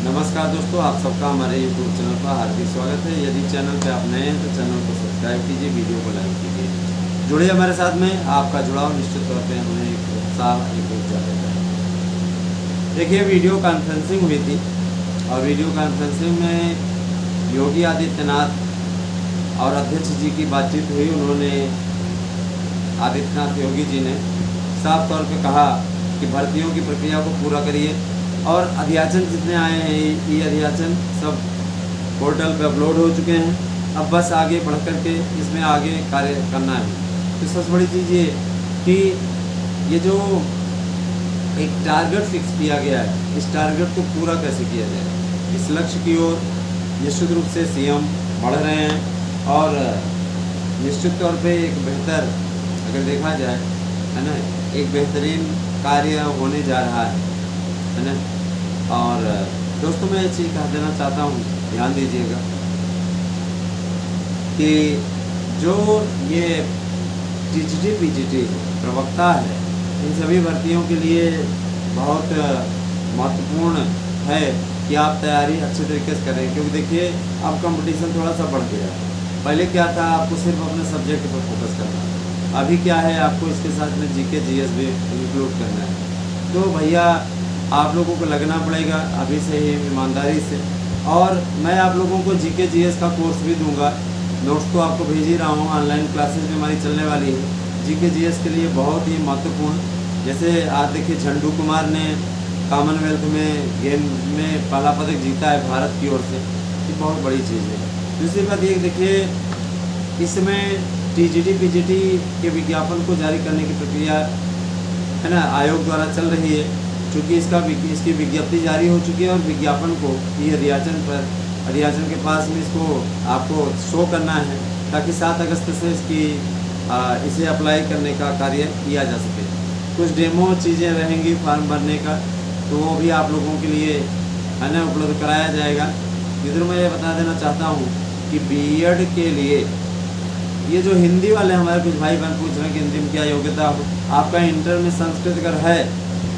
नमस्कार दोस्तों, आप सबका हमारे YouTube चैनल पर हार्दिक स्वागत है। यदि चैनल पे आप नए हैं तो चैनल को सब्सक्राइब कीजिए, वीडियो को लाइक कीजिए। जुड़िए हमारे साथ में, आपका जुड़ाव निश्चित तौर पे हमें एक उत्साह, एक ऊर्जा देता है। देखिए, वीडियो कॉन्फ्रेंसिंग हुई थी और वीडियो कॉन्फ्रेंसिंग में योगी आदित्यनाथ और अध्यक्ष जी की बातचीत हुई। उन्होंने, आदित्यनाथ योगी जी ने साफ तौर पे कहा कि भर्तियों की प्रक्रिया को पूरा करिए और अध्याचन जितने आए हैं, ई अध्याचन सब पोर्टल पे अपलोड हो चुके हैं। अब बस आगे बढ़ कर के इसमें आगे कार्य करना है। तो सबसे बड़ी चीज़ ये कि ये जो एक टारगेट फिक्स किया गया है, इस टारगेट को पूरा कैसे किया जाए, इस लक्ष्य की ओर निश्चित रूप से सीएम बढ़ रहे हैं। और निश्चित तौर पे एक बेहतर, अगर देखा जाए, है ना, एक बेहतरीन कार्य होने जा रहा है ना। और दोस्तों, मैं एक चीज़ कह देना चाहता हूँ, ध्यान दीजिएगा कि जो ये टीजीटी पीजीटी प्रवक्ता है, इन सभी भर्तियों के लिए बहुत महत्वपूर्ण है कि आप तैयारी अच्छे तरीके से करें। क्योंकि देखिए, अब कंपटीशन थोड़ा सा बढ़ गया है। पहले क्या था, आपको सिर्फ अपने सब्जेक्ट पर फोकस करना था। अभी क्या है, आपको इसके साथ में जीके जीएस भी इंक्लूड करना है। तो भैया, आप लोगों को लगना पड़ेगा अभी से ही ईमानदारी से। और मैं आप लोगों को जीके जीएस का कोर्स भी दूंगा। नोट्स तो आपको भेज ही रहा हूँ, ऑनलाइन क्लासेस भी हमारी चलने वाली है जीके जीएस के लिए, बहुत ही महत्वपूर्ण। जैसे आज देखिए, झंडू कुमार ने कॉमनवेल्थ में गेम में पहला पदक जीता है भारत की ओर से, ये बहुत बड़ी चीज़ है। दूसरी बात ये देखिए, इसमें टीजीटी पीजीटी के विज्ञापन को जारी करने की प्रक्रिया, है ना, आयोग द्वारा चल रही है। चूँकि इसकी विज्ञप्ति जारी हो चुकी है और विज्ञापन को ये रियाजन के पास में इसको आपको शो करना है, ताकि 7 अगस्त से इसे अप्लाई करने का कार्य किया जा सके। कुछ डेमो चीज़ें रहेंगी फॉर्म भरने का, तो वो भी आप लोगों के लिए, है ना, उपलब्ध कराया जाएगा। इधर मैं ये बता देना चाहता हूँ कि बीएड के लिए ये जो हिंदी वाले हमारे कुछ भाई बहन पूछ रहे हैं कि हिंदी में क्या योग्यता हो, आपका इंटर में संस्कृत अगर है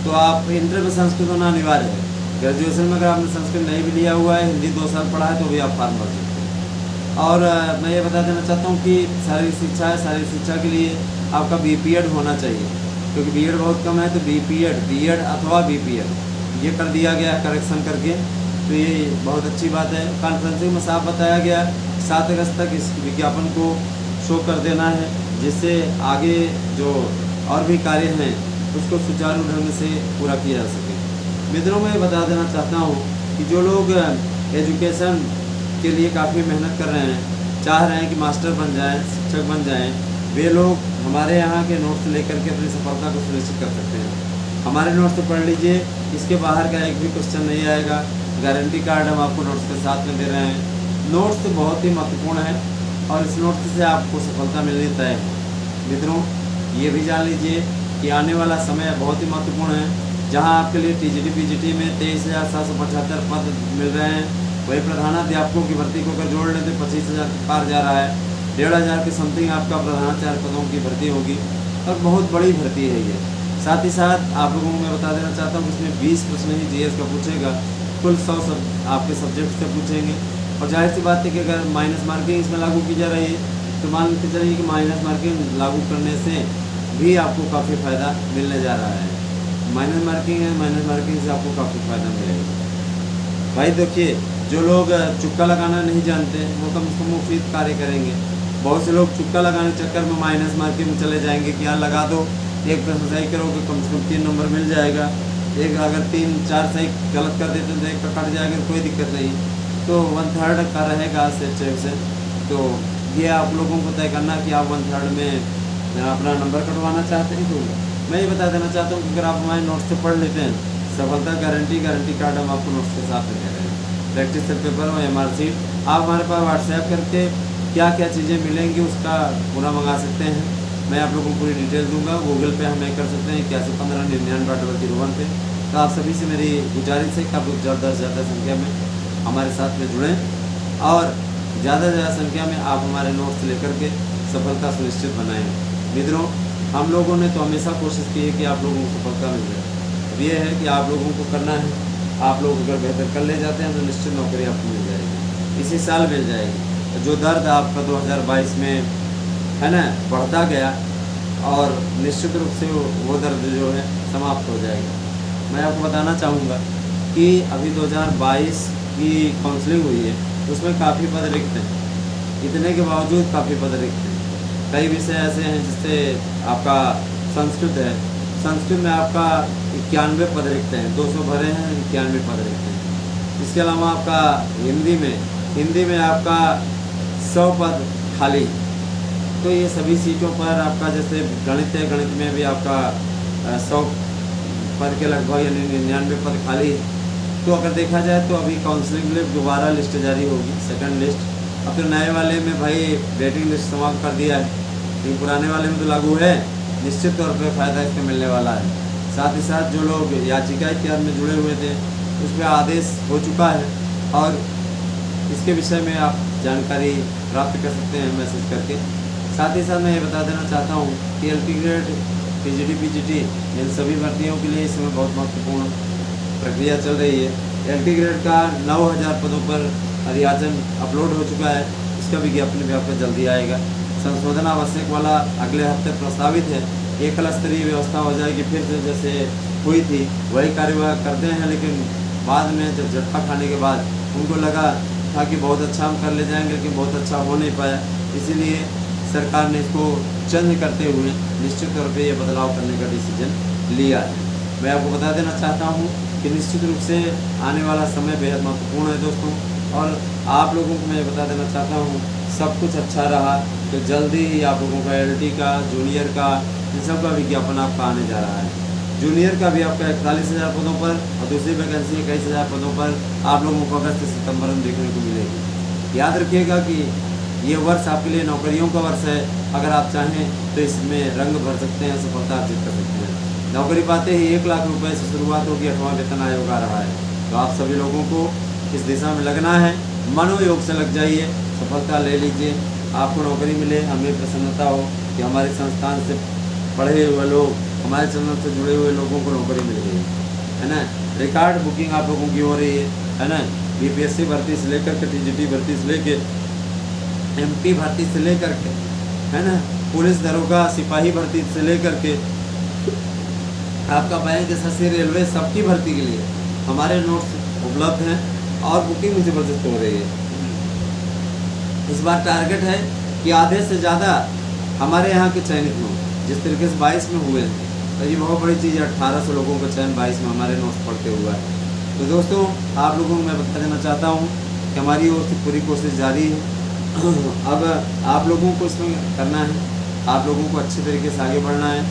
तो आप इंटर में संस्कृत होना अनिवार्य है। ग्रेजुएशन में अगर आपने संस्कृत नहीं भी लिया हुआ है, हिंदी 2 साल पढ़ा है, तो भी आप फॉर्म भर सकते हैं। और मैं ये बता देना चाहता हूँ कि शारीरिक शिक्षा है, शारीरिक शिक्षा के लिए आपका बीपीएड होना चाहिए, क्योंकि बीएड बहुत कम है। तो बीएड अथवा बीपीएड ये कर दिया गया है करेक्शन करके, तो ये बहुत अच्छी बात है। कॉन्फ्रेंसिंग में साफ बताया गया 7 अगस्त तक इस विज्ञापन को शो कर देना है, जिससे आगे जो और भी कार्य हैं उसको सुचारू ढंग से पूरा किया जा सके। मित्रों, मैं बता देना चाहता हूँ कि जो लोग एजुकेशन के लिए काफ़ी मेहनत कर रहे हैं, चाह रहे हैं कि मास्टर बन जाएं, शिक्षक बन जाएं, वे लोग हमारे यहाँ के नोट्स लेकर के अपनी सफलता को सुनिश्चित कर सकते हैं। हमारे नोट्स तो पढ़ लीजिए, इसके बाहर का एक भी क्वेश्चन नहीं आएगा। गारंटी कार्ड हम आपको नोट्स के साथ में दे रहे हैं। नोट्स तो बहुत ही महत्वपूर्ण है और इस नोट्स से आपको सफलता मिलनी तय है। मित्रों, ये भी जान लीजिए कि आने वाला समय बहुत ही महत्वपूर्ण है। जहां आपके लिए टीजीटी पीजीटी में 23,775 पद मिल रहे हैं, वही प्रधानाध्यापकों की भर्ती को अगर जोड़ लेते 25,000 के पार जा रहा है। 1,500 के समथिंग आपका प्रधानाचार्य पदों की भर्ती होगी और बहुत बड़ी भर्ती है ये। साथ ही साथ आप लोगों को मैं बता देना चाहता हूँ कि इसमें 20 प्रश्न ही जीएस का पूछेगा, कुल 100 आपके सब्जेक्ट से पूछेंगे। और जाहिर सी बात है कि अगर माइनस मार्किंग इसमें लागू की जा रही है, तो मान के चलिए कि माइनस मार्किंग लागू करने से भी आपको काफ़ी फ़ायदा मिलने जा रहा है। माइनस मार्किंग है, माइनस मार्किंग से आपको काफ़ी फ़ायदा मिलेगा। भाई देखिए, जो लोग चुक्का लगाना नहीं जानते वो कम से कम मुफीद कार्य करेंगे। बहुत से लोग चुक्का लगाने के चक्कर में माइनस मार्किंग में चले जाएंगे कि यार लगा दो, एक प्रश्न सही करोगे कम से कम 3 नंबर मिल जाएगा। एक अगर 3-4 सही गलत कर देते तो एक का कट जाएगा, कोई दिक्कत नहीं। तो 1/3 का रहेगा सेक्शन से। तो ये आप लोगों को तय करना कि आप 1/3 में अपना नंबर कटवाना चाहते हैं। तो मैं ये बता देना चाहता हूँ कि अगर आप हमारे नोट्स से पढ़ लेते हैं, सफलता गारंटी कार्ड हम आपको नोट्स के साथ में दे रहे हैं। प्रैक्टिस सेट पेपर और एमआरसीट आप हमारे पास व्हाट्सएप करके क्या क्या चीज़ें मिलेंगी उसका पूरा मंगा सकते हैं। मैं आप लोगों को पूरी डिटेल दूंगा। गूगल पे हमें कर सकते हैं 811599 पे। तो आप सभी से मेरी गुजारिश है कि आप ज़्यादा से ज़्यादा संख्या में हमारे साथ में जुड़ें और ज़्यादा से ज़्यादा संख्या में आप हमारे नोट्स लेकर के सफलता सुनिश्चित बनाएं। मित्रों, हम लोगों ने तो हमेशा कोशिश की है कि आप लोगों को सफलता मिल जाए। अब ये है कि आप लोगों को करना है आप लोग अगर बेहतर कर ले जाते हैं तो निश्चित नौकरी आपको मिल जाएगी, इसी साल मिल जाएगी। जो दर्द आपका 2022 में है ना बढ़ता गया, और निश्चित रूप से वो दर्द जो है समाप्त हो जाएगा। मैं आपको बताना चाहूँगा कि अभी 2022 की काउंसलिंग हुई है, उसमें काफ़ी पद रिक्त हैं, इतने के बावजूद काफ़ी पद रिक्त हैं। कई विषय ऐसे हैं जिससे आपका संस्कृत है, संस्कृत में आपका 91 पद रिक्त हैं, 200 भरे हैं, 91 पद रिक्त हैं। इसके अलावा आपका हिंदी में आपका 100 पद खाली। तो ये सभी सीटों पर आपका जैसे गणित है, गणित में भी आपका 100 पद के लगभग यानी 99 पद खाली। तो अगर देखा जाए तो अभी काउंसलिंग के लिए दोबारा लिस्ट जारी होगी, सेकंड लिस्ट। अब तो नए वाले में भाई वेटिंग लिस्ट समाप्त कर दिया है, लेकिन पुराने वाले में तो लागू है, निश्चित तौर पर फ़ायदा इसका मिलने वाला है। साथ ही साथ जो लोग याचिका इत्यादि में जुड़े हुए थे उस पर आदेश हो चुका है, और इसके विषय में आप जानकारी प्राप्त कर सकते हैं मैसेज करके। साथ ही साथ मैं ये बता देना चाहता हूँ कि LT ग्रेड, PGT, PGT इन सभी भर्तियों के लिए इस समय बहुत महत्वपूर्ण प्रक्रिया चल रही है। LT ग्रेड का 9000 पदों पर अधियाचन अपलोड हो चुका है, इसका विज्ञापन भी आपका जल्दी आएगा। संशोधन आवश्यक वाला अगले हफ्ते प्रस्तावित है। एक स्तरीय व्यवस्था हो जाएगी, फिर से जैसे हुई थी वही कार्यवाही करते हैं, लेकिन बाद में जब झटका खाने के बाद उनको लगा था कि बहुत अच्छा हम कर ले जाएंगे, लेकिन बहुत अच्छा हो नहीं पाया, इसीलिए सरकार ने इसको चेंज करते हुए निश्चित तौर पे ये बदलाव करने का डिसीजन लिया है। मैं आपको बता देना चाहता हूँ कि निश्चित रूप से आने वाला समय बेहद महत्वपूर्ण है दोस्तों, और आप लोगों को मैं ये बता देना चाहता हूँ सब कुछ अच्छा रहा तो जल्दी ही आप लोगों का LT का, जूनियर का, इन सब का विज्ञापन आपका आने जा रहा है। जूनियर का भी आपका 41,000 पदों पर और दूसरी वैकेंसी 21,000 पदों पर आप लोगों को अगस्त से सितंबर में देखने को मिलेगी। याद रखिएगा कि ये वर्ष आपके लिए नौकरियों का वर्ष है। अगर आप चाहें तो इसमें रंग भर सकते हैं, सफलता अर्जित कर सकते हैं। नौकरी पाते ही 1 लाख रुपए से शुरुआत होगी, 8वां वेतन आयोग आ रहा है। तो आप सभी लोगों को इस दिशा में लगना है, मनोयोग से लग जाइए, सफलता ले लीजिए, आपको नौकरी मिले। हमें प्रसन्नता हो कि हमारे संस्थान से पढ़े हुए लोग, हमारे चैनल से जुड़े हुए लोगों को नौकरी मिल गई है ना। रिकॉर्ड बुकिंग आप लोगों की हो रही है ना। BPSC भर्ती से लेकर के TGT भर्ती से लेके MP भर्ती से लेकर के है ना, पुलिस दरोगा सिपाही भर्ती से लेकर के आपका बैंक SSC रेलवे सबकी भर्ती के लिए हमारे नोट्स उपलब्ध हैं, और बुकिंग भी ज़बरदस्त हो रही है। इस बार टारगेट है कि आधे से ज़्यादा हमारे यहाँ के चयनित हों, जिस तरीके से 22 में हुए हैं। तो ये बहुत बड़ी चीज़ है, 1800 लोगों का चयन 22 में हमारे नोट्स पढ़ते हुआ है। तो दोस्तों आप लोगों को मैं बता देना चाहता हूँ कि हमारी ओर से पूरी कोशिश जारी है। अब आप लोगों को इसमें करना है, आप लोगों को अच्छे तरीके से आगे बढ़ना है,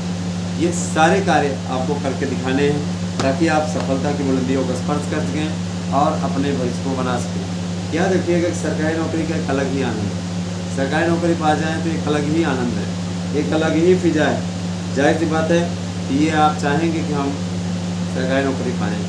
ये सारे कार्य आपको करके दिखाने हैं ताकि आप सफलता की बुलंदियों का स्पर्श कर सकें और अपने भविष्य को बना सकें। याद रखिएगा कि सरकारी नौकरी का एक अलग ही आनंद है। सरकारी नौकरी पा जाएँ तो एक अलग ही आनंद है, एक अलग ही फिजा है। जाहिर सी बात है कि ये आप चाहेंगे कि हम सरकारी नौकरी पाएँ,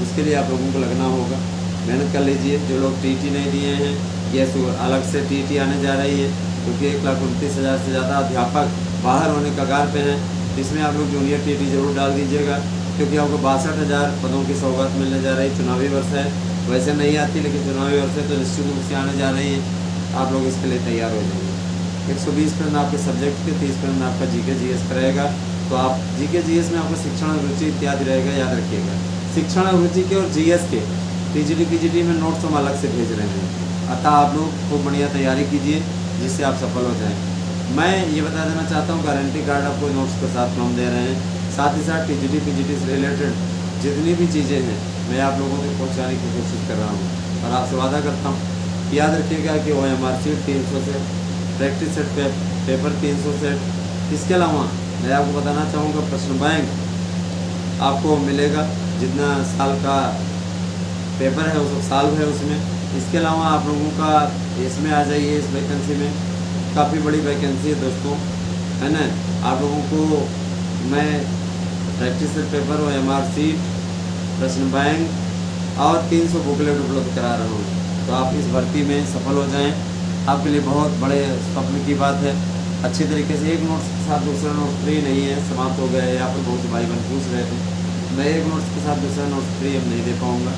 इसके लिए आप लोगों को लगना होगा, मेहनत कर लीजिए। जो लोग TT नहीं दिए हैं, ये अलग से TT आने जा रही है, क्योंकि 1,29,000 से ज़्यादा अध्यापक बाहर होने कगार पे हैं। इसमें आप लोग जूनियर TT जरूर डाल दीजिएगा, क्योंकि आपको 62,000 पदों की सौगात मिलने जा रही। चुनावी वर्ष है, वैसे नहीं आती, लेकिन चुनावी वर्ष है तो निश्चित रूप से आने जा रही है। आप लोग इसके लिए तैयार हो जाइए। 120 प्रश्न आपके सब्जेक्ट के, 30 प्रश्न आपका GK GS का रहेगा। तो आप GK GS में आपका शिक्षण रुचि इत्यादि रहेगा, याद रखिएगा। शिक्षण रुचि के और GS के TGT PGT में नोट्स हम अलग से भेज रहे हैं, अतः आप लोग खूब बढ़िया तैयारी कीजिए जिससे आप सफल हो जाएं। मैं ये बता देना चाहता हूँ गारंटी कार्ड आपको नोट्स के साथ हम दे रहे हैं। साथ ही साथ TGT PGT से रिलेटेड जितनी भी चीज़ें हैं मैं आप लोगों तक पहुँचाने की कोशिश कर रहा हूँ, और आपसे वादा करता हूँ। याद रखिएगा कि OMR sheet 300 set, practice set paper 300 set. इसके अलावा मैं आपको बताना चाहूँगा प्रश्न बैंक आपको मिलेगा, जितना साल का पेपर है उस साल है उसमें। इसके अलावा आप लोगों का इसमें आ जाइए, इस वैकेंसी में काफ़ी बड़ी वैकेंसी है दोस्तों, है ना। आप लोगों को मैं practice set paper, OMR sheet, प्रश्न बैंक और 300 बुकलेट उपलब्ध करा रहा हूँ। तो आप इस भर्ती में सफल हो जाएं, आपके लिए बहुत बड़े स्वप्न की बात है। अच्छी तरीके से एक नोट के साथ दूसरा नोट फ्री नहीं है, समाप्त हो गया है। यहाँ पर बहुत से भाई बहन पूछ रहे थे, मैं एक नोट्स के साथ दूसरा नोट्स फ्री अब नहीं दे पाऊँगा।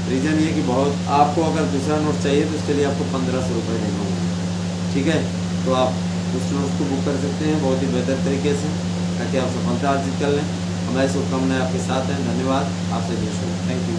रीज़न ये कि बहुत आपको अगर दूसरा नोट चाहिए तो उसके लिए आपको 1500 रुपये देना होगा, ठीक है। तो आप उस नोट्स को बुक कर सकते हैं बहुत ही बेहतर तरीके से, ताकि आप सफलता अर्जित कर लें। हमारी शुभकामनाएं आपके साथ हैं। धन्यवाद। आपसे जुड़, थैंक यू।